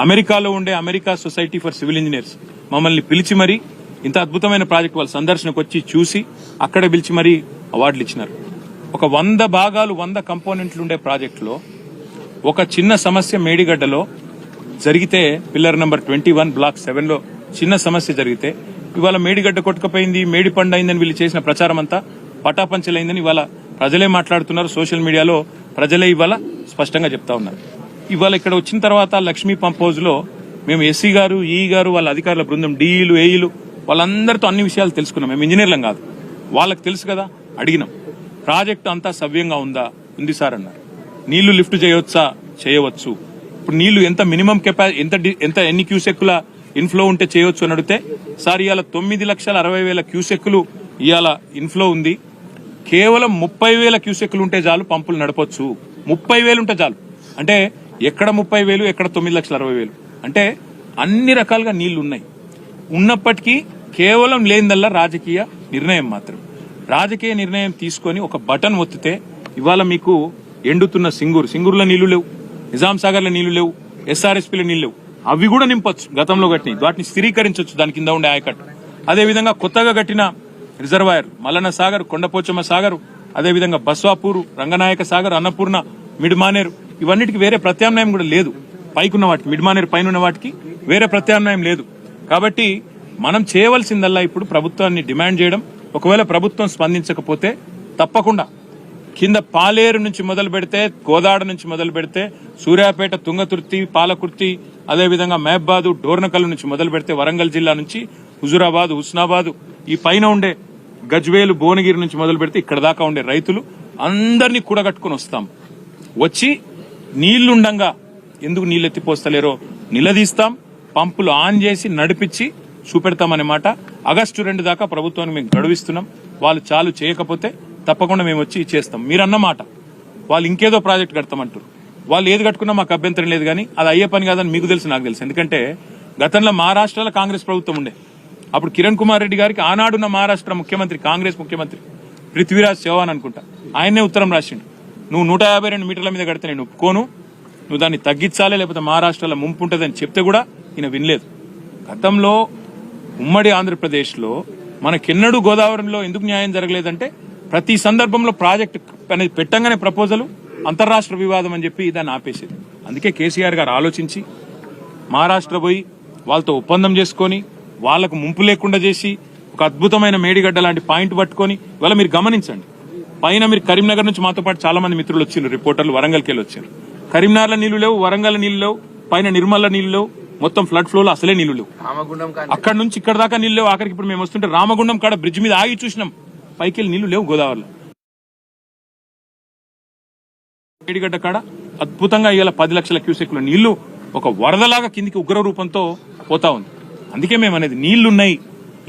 అమెరికాలో ఉండే America society for civil engineers మమ్మల్ని పిలిచి మరీ ఇంత అద్భుతమైన ప్రాజెక్టు వాళ్ళ సందర్శనకు వచ్చి చూసి అక్కడ పిలిచి మరీ అవార్డులు ఇచ్చినారు. ఒక 100 భాగాలు 100 కంపోనెంట్లు ఉండే ప్రాజెక్టులో ఒక చిన్న సమస్య మేడిగడ్డలో జరిగితే, పిల్లర్ నెంబర్ 21 బ్లాక్ 7లో చిన్న సమస్య జరిగితే ఇవాళ మేడిగడ్డ కొట్టుకపోయింది, మేడి పండు అయిందని వీళ్ళు చేసిన ప్రచారం అంతా పటాపంచలైందని ఇవాళ ప్రజలే మాట్లాడుతున్నారు. సోషల్ మీడియాలో ప్రజలే ఇవాళ స్పష్టంగా చెప్తా ఉన్నారు. ఇవాళ ఇక్కడ వచ్చిన తర్వాత లక్ష్మీ పంప్ హౌస్ లో మేము ఎస్సీ గారు, ఈ గారు, వాళ్ళ అధికారుల బృందం, డీఈలు, ఏఈలు వాళ్ళందరితో అన్ని విషయాలు తెలుసుకున్నాం. మేము ఇంజనీర్లం కాదు, వాళ్ళకి తెలుసు కదా. అడిగినాం, ప్రాజెక్ట్ అంతా సవ్యంగా ఉందా? ఉంది సార్ అన్నారు. నీళ్లు లిఫ్ట్ చేయవచ్చా? చేయవచ్చు. ఇప్పుడు నీళ్లు ఎంత మినిమం ఎంత ఎన్ని క్యూసెక్కుల ఇన్ఫ్లో ఉంటే చేయొచ్చు అని అడిగితే, సార్ ఇవాళ 9,60,000 క్యూసెక్కులు ఇవాళ ఇన్ఫ్లో ఉంది, కేవలం 30,000 క్యూసెక్కులు ఉంటే చాలు పంపులు నడపొచ్చు. 30,000 ఉంటే చాలు అంటే ఎక్కడ 30,000 ఎక్కడ 9,60,000 అంటే అన్ని రకాలుగా నీళ్లు ఉన్నాయి. ఉన్నప్పటికీ కేవలం లేనిదల్లా రాజకీయ నిర్ణయం మాత్రం. రాజకీయ నిర్ణయం తీసుకొని ఒక బటన్ ఒత్తితే ఇవాళ మీకు ఎండుతున్న సింగూరులో నీళ్లు లేవు, నిజాం సాగర్లో నీళ్లు లేవు, ఎస్ఆర్ఎస్పీలో నీళ్లు లేవు. అవి కూడా నింపొచ్చు, గతంలో కట్టిన వాటిని స్థిరీకరించవచ్చు దాని కింద ఉండే ఆయకట్టు. అదేవిధంగా కొత్తగా కట్టిన రిజర్వాయర్ మల్లన్న సాగర్, కొండపోచమ్మ సాగర్, అదేవిధంగా బస్వాపూరు, రంగనాయక సాగర్, అన్నపూర్ణ, మిడ్మానేరు, ఇవన్నిటికి వేరే ప్రత్యామ్నాయం కూడా లేదు. పైకున్న వాటికి, మిడ్మానేరు పైన ఉన్న వాటికి వేరే ప్రత్యామ్నాయం లేదు. కాబట్టి మనం చేయవలసిందల్లా ఇప్పుడు ప్రభుత్వాన్ని డిమాండ్ చేయడం. ఒకవేళ ప్రభుత్వం స్పందించకపోతే తప్పకుండా కింద పాలేరు నుంచి మొదలు పెడితే, కోదాడ నుంచి మొదలు పెడితే, సూర్యాపేట, తుంగతుర్తి, పాలకుర్తి, అదేవిధంగా మహబాదు, డోర్నకల్ నుంచి మొదలు పెడితే, వరంగల్ జిల్లా నుంచి హుజురాబాద్, హుస్నాబాద్, ఈ పైన ఉండే గజ్వేలు, భువనగిరి నుంచి మొదలు పెడితే ఇక్కడ దాకా ఉండే రైతులు అందరినీ కూడగట్టుకుని వస్తాం. వచ్చి నీళ్లుండంగా ఎందుకు నీళ్ళు ఎత్తిపోస్తలేరో నిలదీస్తాం. పంపులు ఆన్ చేసి నడిపించి చూపెడతామనే మాట. ఆగస్టు 2 దాకా ప్రభుత్వానికి మేము గడువిస్తున్నాం. వాళ్ళు చాలు చేయకపోతే తప్పకుండా మేము వచ్చి చేస్తాం. మీరన్న మాట, వాళ్ళు ఇంకేదో ప్రాజెక్ట్ కడతామంటారు. వాళ్ళు ఏది కట్టుకున్నా మాకు అభ్యంతరం లేదు, కానీ అది అయ్యే పని కాదని మీకు తెలుసు, నాకు తెలుసు. ఎందుకంటే గతంలో మహారాష్ట్రలో కాంగ్రెస్ ప్రభుత్వం ఉండే, అప్పుడు కిరణ్ కుమార్ రెడ్డి గారికి ఆనాడున్న మహారాష్ట్ర ముఖ్యమంత్రి, కాంగ్రెస్ ముఖ్యమంత్రి పృథ్వీరాజ్ చౌహాన్ అనుకుంటా, ఆయనే ఉత్తరం రాసిండు, నువ్వు 152 మీటర్ల మీద కడితే నేను ఒప్పుకోను, నువ్వు దాన్ని తగ్గించాలి, లేకపోతే మహారాష్ట్రలో ముంపు ఉంటుందని చెప్తే కూడా ఈయన వినలేదు. గతంలో ఉమ్మడి ఆంధ్రప్రదేశ్లో మనకెన్నడూ గోదావరిలో ఎందుకు న్యాయం జరగలేదంటే, ప్రతి సందర్భంలో ప్రాజెక్ట్ అనేది పెట్టంగానే ప్రపోజల్ అంతర్రాష్ట్ర వివాదం అని చెప్పి దాన్ని ఆపేసేది. అందుకే కేసీఆర్ గారు ఆలోచించి మహారాష్ట్ర పోయి వాళ్ళతో ఒప్పందం చేసుకొని వాళ్లకు ముంపు లేకుండా చేసి ఒక అద్భుతమైన మేడిగడ్డ లాంటి పాయింట్ పట్టుకొని, ఇవాళ మీరు గమనించండి, పైన మీరు కరీంనగర్ నుంచి మాతో పాటు చాలా మంది మిత్రులు వచ్చారు, రిపోర్టర్లు వరంగల్కి వెళ్ళి వచ్చారు. కరీంనగర్లో నీళ్లు లేవు, వరంగల్ నీళ్లు లేవు, పైన నిర్మల్ల నీళ్లు లేవు, మొత్తం ఫ్లడ్ ఫ్లోలో అసలే నీళ్లు లేవు. అక్కడ నుంచి ఇక్కడ దాకా నీళ్లు లేవు. ఆఖరికి ఇప్పుడు మేము వస్తుంటే రామగుండం కాడ బ్రిడ్జ్ మీద ఆగి చూసినాం, పైకి వెళ్ళి నీళ్లు లేవు గోదావరిలో. మేడిగడ్డ కాడ అద్భుతంగా ఇవాళ 10 లక్షల క్యూసెక్ల నీళ్లు ఒక వరదలాగా కిందికి ఉగ్ర రూపంతో పోతా ఉంది. అందుకే మేము అనేది నీళ్లున్నాయి,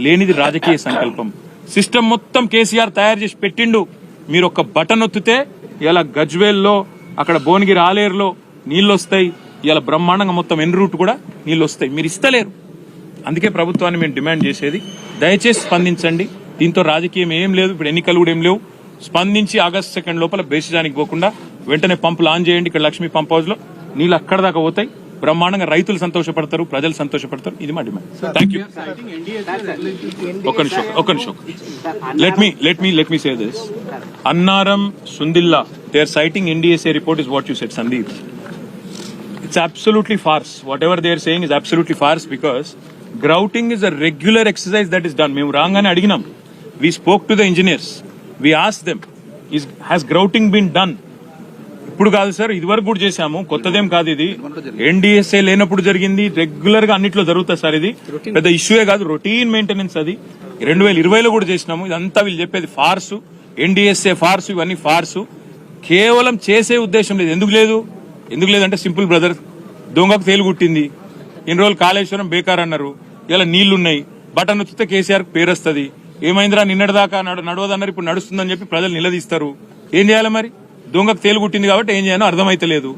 లేనిది రాజకీయ సంకల్పం. సిస్టమ్ మొత్తం కేసీఆర్ తయారు చేసి పెట్టిండు. మీరు ఒక బటన్ ఒత్తితే ఇలా గజ్వేల్లో, అక్కడ భువనగిరి ఆలేరులో నీళ్లు వస్తాయి. ఇలా బ్రహ్మాండంగా మొత్తం ఎన్ రూట్ కూడా నీళ్లు వస్తాయి. మీరు ఇస్తలేరు. అందుకే ప్రభుత్వాన్ని మేము డిమాండ్ చేసేది, దయచేసి స్పందించండి. దీంతో రాజకీయం ఏం లేదు, ఇప్పుడు ఎన్నికలు కూడా ఏం లేవు. స్పందించి ఆగస్టు 2 లోపల బేసిజానికి పోకుండా వెంటనే పంపులు ఆన్ చేయండి. ఇక్కడ లక్ష్మీ పంప్ హౌస్ లో నీళ్ళు అక్కడ దాకా పోతాయి. బ్రహ్మాండంగా రైతులు సంతోషపడతారు, ప్రజలు సంతోషపడతారు. ఇది మా డిమాండ్. Thank you. ఒక్క నిమిషం. Let me say this. Annaram, Sundilla, they are citing NDSA report is what you said, Sandeep. It's absolutely farce. Whatever they are saying is absolutely farce, because grouting is a regular exercise that is done. Memu rangane adiginam. We spoke to the engineers. We asked them, has grouting been done? ఇప్పుడు కాదు sir, ఇది వరకు కూడా చేశాము, కొత్తదేం కాదు ఇది. NDSA లేనప్పుడు జరిగింది, రెగ్యులర్ గా అన్నిట్లో జరుగుతుంది సార్. ఇది పెద్ద ఇష్యూయే కాదు, రొటీన్ మెయింటెనెన్స్. అది 2020లో కూడా చేసినాము. ఇదంతా వీళ్ళు చెప్పేది ఫార్సు, ఎన్డీఎస్ఏ ఫార్సు, ఇవన్నీ ఫార్సు. కేవలం చేసే ఉద్దేశం లేదు. ఎందుకు లేదంటే సింపుల్ బ్రదర్, దొంగకు తేలు కుట్టింది. ఇన్ని రోజులు కాళేశ్వరం బేకార్ అన్నారు, ఇలా నీళ్లున్నాయి, బటన్ నొక్కితే కేసీఆర్ పేరు వస్తుంది. ఏమైందిరా నిన్నటిదాకా నడవదన్నారు, ఇప్పుడు నడుస్తుందని చెప్పి ప్రజలు నిలదీస్తారు. ఏం చేయాలి మరి? దొంగకు తేలు కుట్టింది కాబట్టి ఏం చేయాలో అర్థమైతలేదు.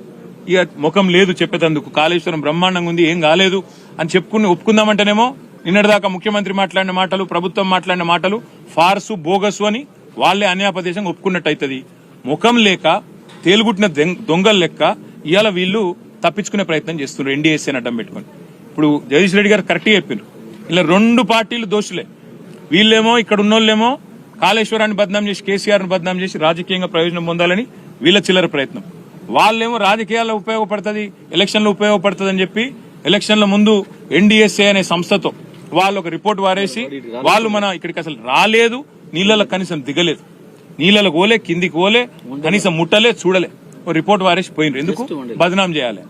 ఇక ముఖం లేదు చెప్పేటందుకు. కాళేశ్వరం బ్రహ్మాండంగా ఉంది, ఏం కాలేదు అని ఒప్పుకుందామంటేనేమో నిన్నటిదాకా ముఖ్యమంత్రి మాట్లాడిన మాటలు, ప్రభుత్వం మాట్లాడిన మాటలు ఫార్సు, బోగసు అని వాళ్లే అన్యాపదేశంగా ఒప్పుకున్నట్టు అవుతుంది. ముఖం లేక తేలుగుట్టిన దొంగల లెక్క ఇవాళ వీళ్ళు తప్పించుకునే ప్రయత్నం చేస్తున్నారు ఎన్డీఎస్ఏని అడ్డం పెట్టుకుని. ఇప్పుడు జగదీష్ రెడ్డి గారు కరెక్ట్ చెప్పారు, ఇలా 2 పార్టీలు దోషులే. వీళ్ళేమో ఇక్కడ ఉన్నోళ్ళేమో కాళేశ్వరాన్ని బద్నాం చేసి, కేసీఆర్ ను బద్నాం చేసి రాజకీయంగా ప్రయోజనం పొందాలని వీళ్ళ చిల్లర ప్రయత్నం. వాళ్ళేమో రాజకీయాల్లో ఉపయోగపడుతుంది, ఎలక్షన్లో ఉపయోగపడుతుంది అని చెప్పి ఎలక్షన్ల ముందు ఎన్డీఎస్ఏ అనే సంస్థతో వాళ్ళు ఒక రిపోర్ట్ వారేసి, వాళ్ళు మన ఇక్కడికి అసలు రాలేదు, నీళ్ళలో కనీసం దిగలేదు, నీళ్ళలో పోలే, కిందికి పోలే, కనీసం ముట్టలే, చూడలే, ఓ రిపోర్ట్ వారేసి పోయినరు. ఎందుకు బదనాం చేయాలి?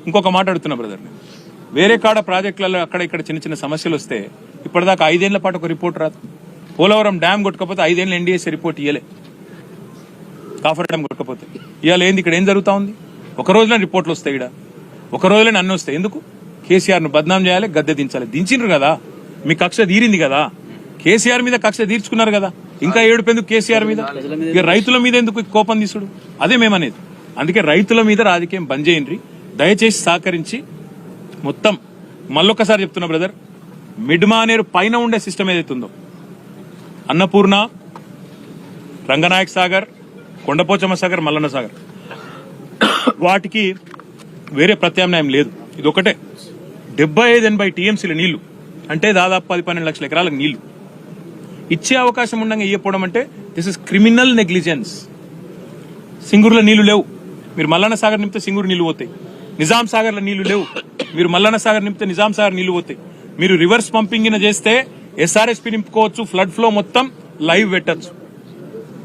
ఇంకొక మాట అడుగుతున్నా బ్రదర్, వేరే కాడ ప్రాజెక్టులలో అక్కడ ఇక్కడ చిన్న చిన్న సమస్యలు వస్తే ఇప్పటిదాకా 5 ఏళ్ల పాటు ఒక రిపోర్ట్ రాదు. పోలవరం డ్యామ్ కొట్టకపోతే 5 ఏళ్ళు ఎన్డీఎస్ఏ రిపోర్ట్ ఇయ్యలే. కాఫర్ డ్యామ్ కొట్టకపోతే ఇవాళ ఏంది? ఇక్కడ ఏం జరుగుతా ఉంది? ఒక రోజులో రిపోర్ట్లు వస్తాయి, ఇక్కడ ఒక రోజులోనే అన్ని వస్తాయి. ఎందుకు? కేసీఆర్ ను బద్నాం చేయాలి, గద్దె దించాలి. దించిండ్రు కదా, మీ కక్ష తీరింది కదా, కేసీఆర్ మీద కక్ష తీర్చుకున్నారు కదా, ఇంకా ఏడుపెందుకు కేసీఆర్ మీద? ఇక రైతుల మీద ఎందుకు కోపం తీసుడు? అదే మేమనేది. అందుకే రైతుల మీద రాజకీయం బంద్ చేయండి, దయచేసి సహకరించి. మొత్తం మళ్ళొక్కసారి చెప్తున్నా బ్రదర్, మిడ్మానేరు పైన ఉండే సిస్టమ్ ఏదైతుందో, అన్నపూర్ణ, రంగనాయక్ సాగర్, కొండపోచమ్మ సాగర్, మల్లన్న సాగర్, వాటికి వేరే ప్రత్యామ్నాయం లేదు. ఇది ఒకటే 75-80 టీఎంసీల నీళ్లు అంటే దాదాపు 10-12 లక్షల ఎకరాలకు నీళ్లు ఇచ్చే అవకాశం ఉండగా ఇవ్వకపోవడం అంటే దిస్ ఇస్ క్రిమినల్ నెగ్లిజెన్స్. సింగూరులో నీళ్లు లేవు, మీరు మల్లన్న సాగర్ నింపితే సింగూరు నీళ్లు పోతాయి. నిజాం సాగర్లో నీళ్లు లేవు, మీరు మల్లన్న సాగర్ నింపితే నిజాం సాగర్ నీళ్లు పోతాయి. మీరు రివర్స్ పంపింగ్ చేస్తే ఎస్ఆర్ఎస్పీ నింపుకోవచ్చు, ఫ్లడ్ ఫ్లో మొత్తం లైవ్ పెట్టచ్చు.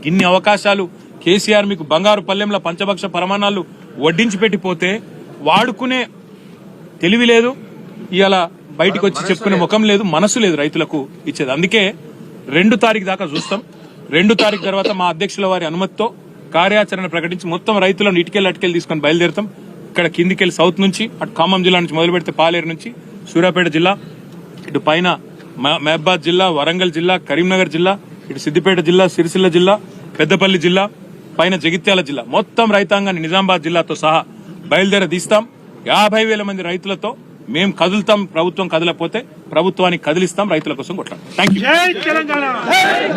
ఇన్ని అవకాశాలు కేసీఆర్ మీకు బంగారు పల్లెంలో పంచభక్ష పరమాణాలు వడ్డించి పెట్టిపోతే వాడుకునే తెలివి లేదు, ఇవాళ బయటకు వచ్చి చెప్పుకునే ముఖం లేదు, మనసు లేదు రైతులకు ఇచ్చేది. అందుకే 2 తారీఖు దాకా చూస్తాం. 2 తారీఖు తర్వాత మా అధ్యక్షుల వారి అనుమతితో కార్యాచరణ ప్రకటించి మొత్తం రైతులను అటుకెళ్ళి తీసుకొని బయలుదేరుతాం. ఇక్కడ కిందికెళ్ళి సౌత్ నుంచి, అటు ఖమ్మం జిల్లా నుంచి మొదలు పెడితే పాలేరు నుంచి సూర్యాపేట జిల్లా, ఇటు పైన మహబాద్ జిల్లా, వరంగల్ జిల్లా, కరీంనగర్ జిల్లా, ఇటు సిద్దిపేట జిల్లా, సిరిసిల్ల జిల్లా, పెద్దపల్లి జిల్లా, పైన జగిత్యాల జిల్లా, మొత్తం రైతాంగాన్ని నిజామాబాద్ జిల్లాతో సహా బయలుదేరదీస్తాం. 50,000 మంది రైతులతో మేము కదులుతాం. ప్రభుత్వం కదలకపోతే ప్రభుత్వాన్ని కదిలిస్తాం, రైతుల కోసం కొట్లాడతాం. Thank you.